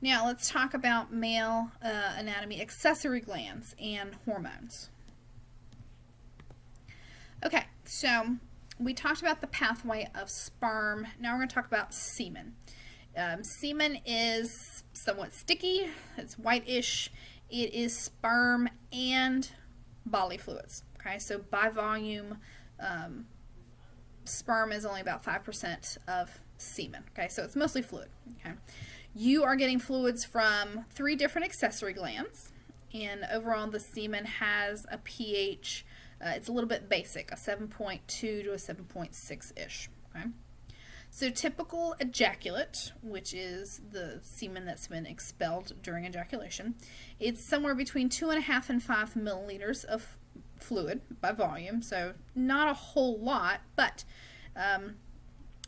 Now let's talk about male anatomy, accessory glands, and hormones. Okay, so we talked about the pathway of sperm. Now we're going to talk about semen. Semen is somewhat sticky. It's whitish. It is sperm and bodily fluids. Okay, so by volume, sperm is only about 5% of semen. Okay, so it's mostly fluid. Okay, you are getting fluids from 3 different accessory glands, and overall the semen has a pH. It's a little bit basic, a 7.2 to a 7.6-ish. Okay. So typical ejaculate, which is the semen that's been expelled during ejaculation, it's somewhere between 2.5 and 5 milliliters of fluid by volume, so not a whole lot, but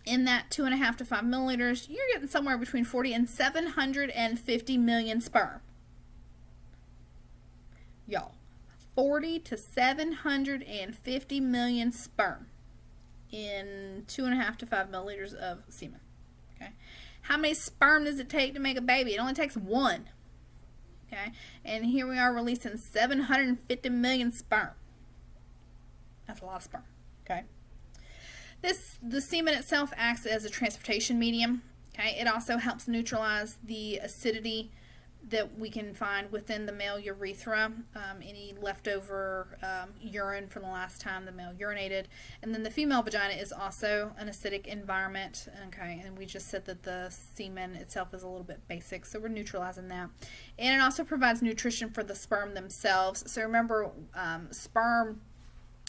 in that 2.5 to 5 milliliters, you're getting somewhere between 40 and 750 million sperm. Y'all, 40 to 750 million sperm in 2.5 to 5 milliliters of semen. Okay, how many sperm does it take to make a baby? It only takes 1. Okay, and here we are releasing 750 million sperm. That's a lot of sperm. Okay, the semen itself acts as a transportation medium. Okay, it also helps neutralize the acidity that we can find within the male urethra, any leftover urine from the last time the male urinated. And then the female vagina is also an acidic environment. Okay, and we just said that the semen itself is a little bit basic, so we're neutralizing that. And it also provides nutrition for the sperm themselves. So remember, sperm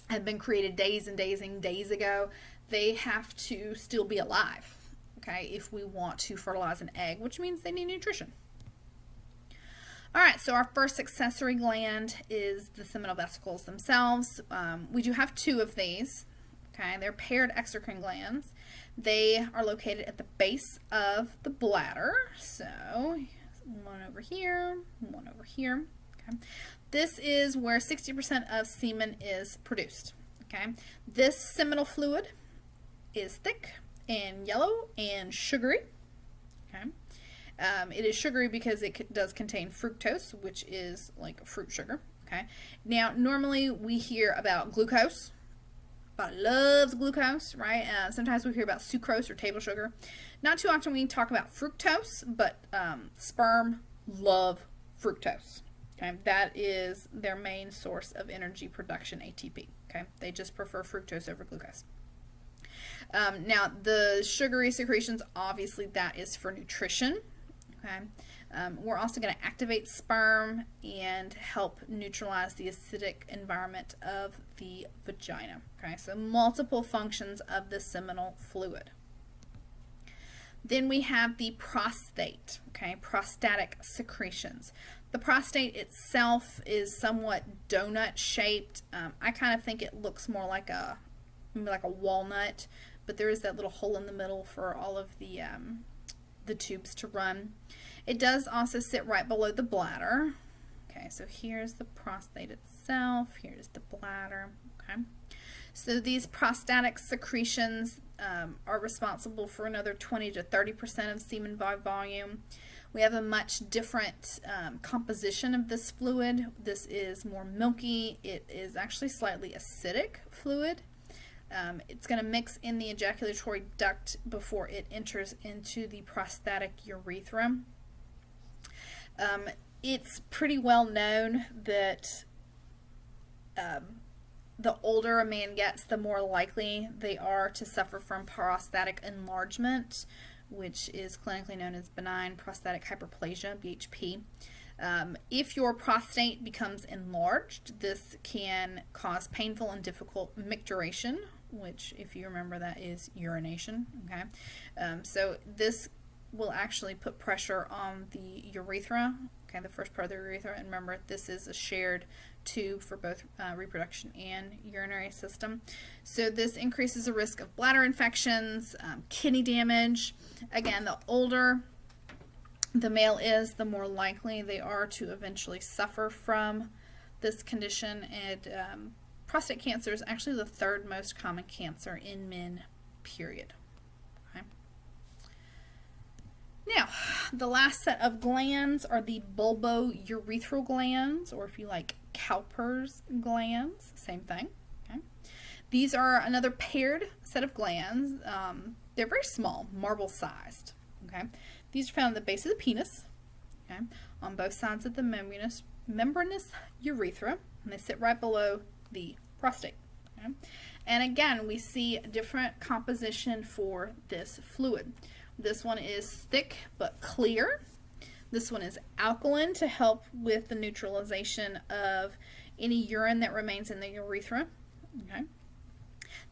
have been created days and days and days ago. They have to still be alive, okay, if we want to fertilize an egg, which means they need nutrition. All right, so our first accessory gland is the seminal vesicles themselves. We do have 2 of these. Okay, they're paired exocrine glands. They are located at the base of the bladder. So one over here, one over here. Okay, this is where 60% of semen is produced. Okay, this seminal fluid is thick and yellow and sugary. Okay. It is sugary because it does contain fructose, which is like fruit sugar. Okay. Now, normally we hear about glucose. Everybody loves glucose, right? Sometimes we hear about sucrose or table sugar. Not too often we talk about fructose, but sperm love fructose. Okay. That is their main source of energy production, ATP. Okay. They just prefer fructose over glucose. Now, the sugary secretions, obviously that is for nutrition. Okay. We're also going to activate sperm and help neutralize the acidic environment of the vagina. Okay, so multiple functions of the seminal fluid. Then we have the prostate, okay, prostatic secretions. The prostate itself is somewhat donut shaped. I kind of think it looks more like a walnut, but there is that little hole in the middle for all of the tubes to run. It does also sit right below the bladder. Okay, so here's the prostate itself. Here's the bladder. Okay, so these prostatic secretions are responsible for another 20 to 30% of semen by volume. We have a much different composition of this fluid. This is more milky. It is actually slightly acidic fluid. It's going to mix in the ejaculatory duct before it enters into the prostatic urethra. It's pretty well known that the older a man gets, the more likely they are to suffer from prostatic enlargement, which is clinically known as benign prostatic hyperplasia, BHP. If your prostate becomes enlarged, this can cause painful and difficult micturition, which, if you remember, that is urination. Okay, so this will actually put pressure on the urethra, okay, the first part of the urethra, and remember, this is a shared tube for both reproduction and urinary system. So this increases the risk of bladder infections, kidney damage. Again, the older the male is, the more likely they are to eventually suffer from this condition, and prostate cancer is actually the 3rd most common cancer in men, period. Okay. Now, the last set of glands are the bulbourethral glands, or if you like, Cowper's glands, same thing. Okay. These are another paired set of glands. They're very small, marble-sized. Okay. These are found at the base of the penis, okay, on both sides of the membranous urethra, and they sit right below the prostate. Okay. And again, we see a different composition for this fluid. This one is thick but clear. This one is alkaline to help with the neutralization of any urine that remains in the urethra. Okay.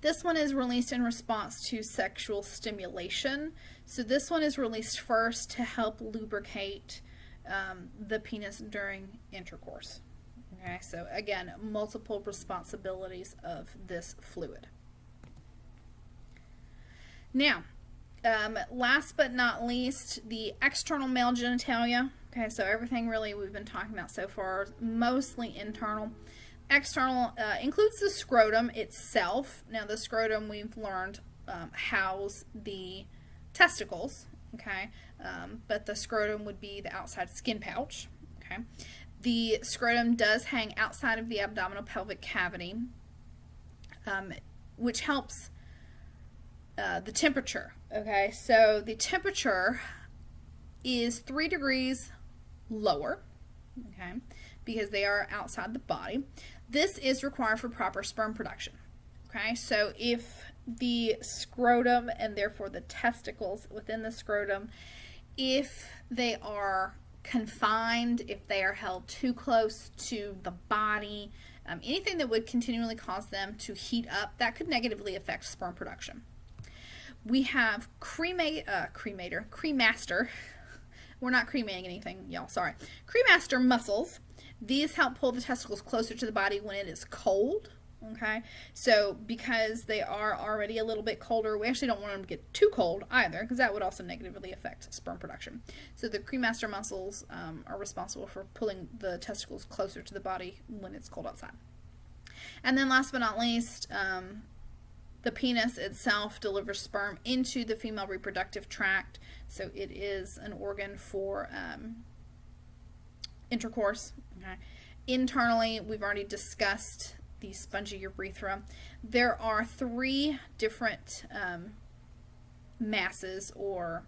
This one is released in response to sexual stimulation. So this one is released first to help lubricate the penis during intercourse. Okay, so again, multiple responsibilities of this fluid. Now, last but not least, the external male genitalia. Okay, so everything really we've been talking about so far is mostly internal. External includes the scrotum itself. Now, the scrotum we've learned house the testicles. Okay, but the scrotum would be the outside skin pouch. Okay, the scrotum does hang outside of the abdominal pelvic cavity, which helps the temperature. Okay, so the temperature is 3 degrees lower, okay, because they are outside the body. This is required for proper sperm production. Okay, so if the scrotum and therefore the testicles within the scrotum, if they are confined, if they are held too close to the body, anything that would continually cause them to heat up, that could negatively affect sperm production. We have cremaster. We're not cremating anything, y'all, sorry. Cremaster muscles. These help pull the testicles closer to the body when it is cold. Okay, so because they are already a little bit colder, we actually don't want them to get too cold either, because that would also negatively affect sperm production. So the cremaster muscles are responsible for pulling the testicles closer to the body when it's cold outside. And then last but not least, the penis itself delivers sperm into the female reproductive tract, so it is an organ for intercourse. Okay. Internally, we've already discussed the spongy urethra. There are 3 different masses or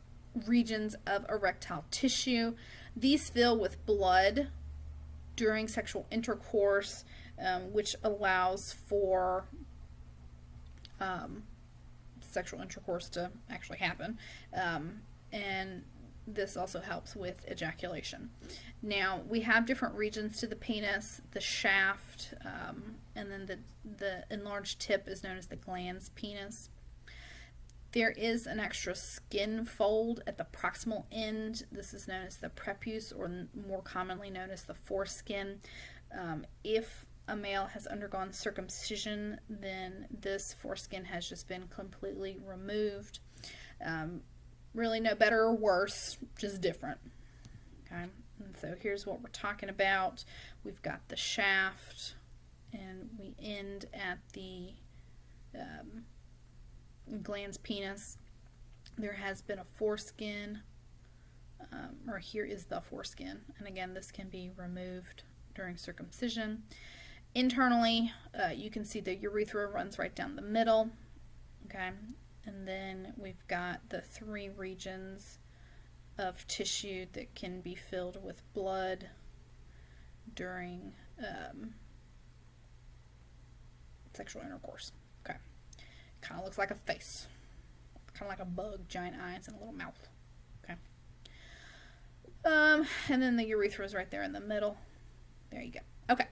regions of erectile tissue. These fill with blood during sexual intercourse, which allows for sexual intercourse to actually happen, and this also helps with ejaculation. Now, we have different regions to the penis, the shaft, and then the enlarged tip is known as the glans penis. There is an extra skin fold at the proximal end. This is known as the prepuce, or more commonly known as the foreskin. If a male has undergone circumcision, then this foreskin has just been completely removed. Really no better or worse, just different. Okay, and so here's what we're talking about. We've got the shaft, and we end at the glans penis. There has been a foreskin, or here is the foreskin, and again, this can be removed during circumcision. Internally, you can see the urethra runs right down the middle. Okay, and then we've got the 3 regions of tissue that can be filled with blood during sexual intercourse. Okay, kind of looks like a face, kind of like a bug, giant eyes and a little mouth. Okay, and then the urethra is right there in the middle. There you go. Okay.